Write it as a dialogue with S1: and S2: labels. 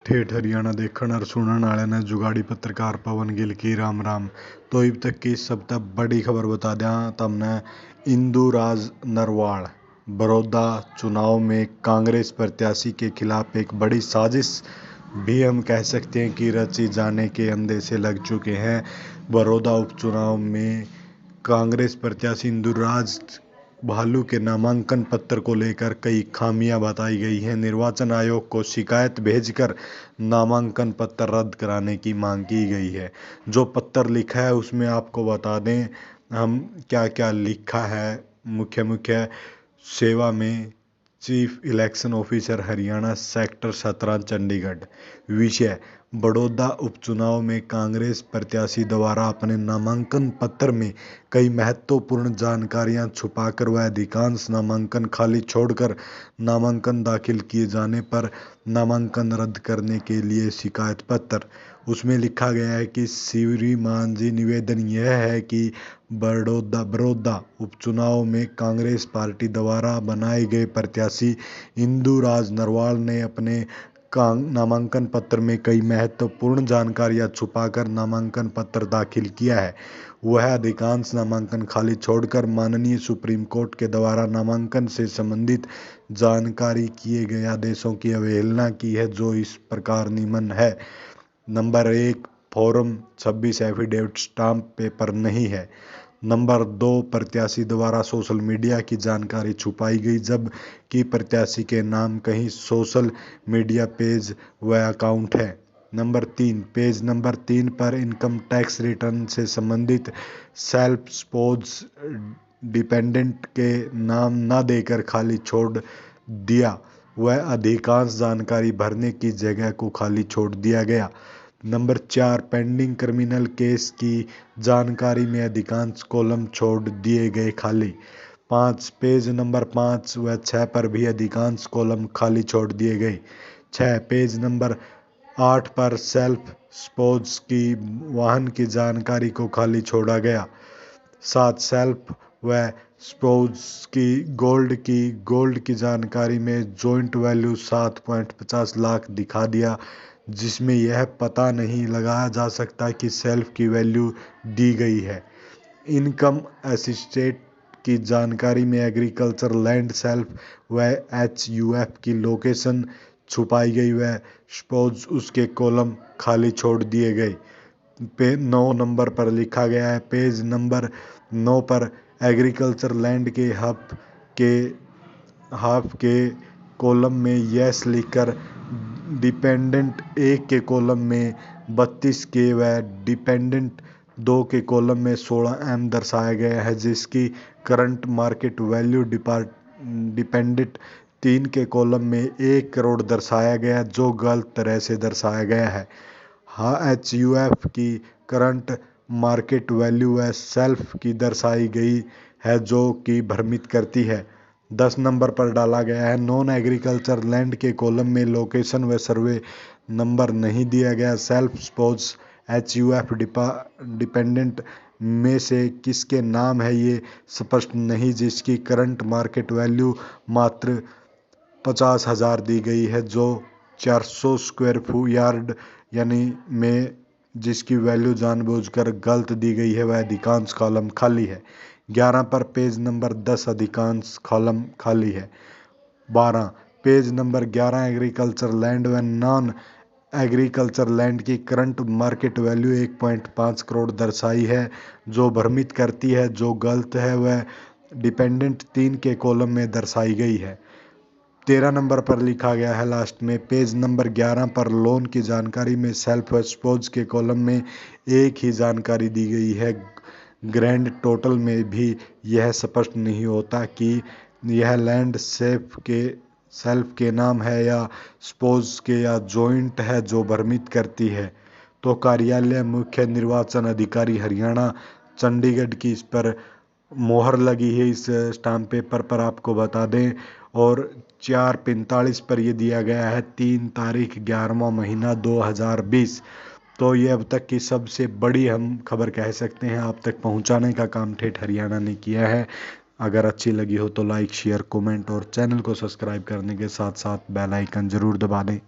S1: ठेठ हरियाणा देखण और सुनने वाले ने जुगाड़ी पत्रकार पवन गिल की राम राम। तो अब तक की सब तक बड़ी खबर बता दें तमने। इंदुराज नरवाल बड़ौदा चुनाव में कांग्रेस प्रत्याशी के खिलाफ एक बड़ी साजिश भी हम कह सकते हैं कि रची जाने के अंदेशे लग चुके हैं। बड़ौदा उपचुनाव में कांग्रेस प्रत्याशी इंदुराज भालू के नामांकन पत्र को लेकर कई खामियां बताई गई हैं। निर्वाचन आयोग को शिकायत भेजकर नामांकन पत्र रद्द कराने की मांग की गई है। जो पत्र लिखा है उसमें आपको बता दें हम क्या क्या लिखा है। मुख्य सेवा में chief election officer Haryana sector 17 Chandigarh. विषय बड़ौदा उपचुनाव में कांग्रेस प्रत्याशी द्वारा अपने नामांकन पत्र में कई महत्वपूर्ण जानकारियां छुपाकर व अधिकांश नामांकन खाली छोड़कर नामांकन दाखिल किए जाने पर नामांकन रद्द करने के लिए शिकायत पत्र। उसमें लिखा गया है कि श्रीमान जी निवेदन यह है कि बड़ौदा उपचुनाव में कांग्रेस पार्टी द्वारा बनाए गए प्रत्याशी इंदुराज नरवाल ने अपने नामांकन पत्र में कई महत्वपूर्ण जानकारियां छुपाकर नामांकन पत्र दाखिल किया है। वह अधिकांश नामांकन खाली छोड़कर माननीय सुप्रीम कोर्ट के द्वारा नामांकन से संबंधित जानकारी किए गए आदेशों की अवहेलना की है, जो इस प्रकार निम्न है। Number 1, form 26 affidavit stamp paper नहीं है। नंबर 2, प्रत्याशी द्वारा सोशल मीडिया की जानकारी छुपाई गई जबकि प्रत्याशी के नाम कहीं सोशल मीडिया पेज व अकाउंट है। नंबर 3, पेज नंबर 3 पर इनकम टैक्स रिटर्न से संबंधित सेल्फ स्पोज डिपेंडेंट के नाम न देकर खाली छोड़ दिया। वह अधिकांश जानकारी भरने की जगह को खाली छोड़ दिया गया। नंबर 4, पेंडिंग क्रिमिनल केस की जानकारी में अधिकांश कॉलम छोड़ दिए गए खाली। 5, पेज नंबर 5 व 6 पर भी अधिकांश कॉलम खाली छोड़ दिए गए। 6, पेज नंबर 8 पर सेल्फ स्पोज की वाहन की जानकारी को खाली छोड़ा गया। 7, सेल्फ व स्पोज की गोल्ड की जानकारी में जॉइंट वैल्यू 7.50 लाख दिखा दिया, जिसमें यह पता नहीं लगाया जा सकता कि सेल्फ की वैल्यू दी गई है। इनकम एस्टेट की जानकारी में एग्रीकल्चर लैंड सेल्फ व HUF की लोकेशन छुपाई गई व स्पोज उसके कॉलम खाली छोड़ दिए गए। 9 नंबर पर लिखा गया है, पेज नंबर 9 पर एग्रीकल्चर लैंड के हाफ के कॉलम में यस लिखकर डिपेंडेंट 1 के कॉलम में 32 के व डिपेंडेंट 2 के कॉलम में 16M दर्शाया गया है, जिसकी करंट मार्केट वैल्यू डिपेंडेंट 3 के कॉलम में 1 करोड़ दर्शाया गया, जो गलत तरह से दर्शाया गया है। हाँ, HUF की करंट मार्केट वैल्यू व सेल्फ की दर्शाई गई है, जो कि भ्रमित करती है। 10 नंबर पर डाला गया है, नॉन एग्रीकल्चर लैंड के कॉलम में लोकेशन व सर्वे नंबर नहीं दिया गया। सेल्फ स्पोज HUF डिपेंडेंट में से किसके नाम है ये स्पष्ट नहीं, जिसकी करंट मार्केट वैल्यू मात्र 50,000 दी गई है, जो 400 स्क्वायर यार्ड यानी में जिसकी वैल्यू जानबूझकर गलत दी गई है। वह अधिकांश कॉलम खाली है। 11 पर पेज नंबर 10 अधिकांश कॉलम खाली है। 12, पेज नंबर 11 एग्रीकल्चर लैंड व नॉन एग्रीकल्चर लैंड की करंट मार्केट वैल्यू 1.5 करोड़ दर्शाई है, जो भ्रमित करती है, जो गलत है। वह डिपेंडेंट 3 के कॉलम में दर्शाई गई है। 13 नंबर पर लिखा गया है लास्ट में, पेज नंबर 11 पर लोन की जानकारी में सेल्फ स्पोज के कॉलम में एक ही जानकारी दी गई है। ग्रैंड टोटल में भी यह स्पष्ट नहीं होता कि यह लैंड सेल्फ के नाम है या स्पोज के या जॉइंट है, जो भ्रमित करती है। तो कार्यालय मुख्य निर्वाचन अधिकारी हरियाणा चंडीगढ़ की इस पर मोहर लगी है, इस स्टाम्प पेपर पर आपको बता दें। और 4:45 पर यह दिया गया है, 3 तारीख 11वां महीना 2020। तो ये अब तक की सबसे बड़ी हम खबर कह सकते हैं, आप तक पहुंचाने का काम ठेठ हरियाणा ने किया है। अगर अच्छी लगी हो तो लाइक शेयर कमेंट और चैनल को सब्सक्राइब करने के साथ साथ बेल आइकन जरूर दबा दें।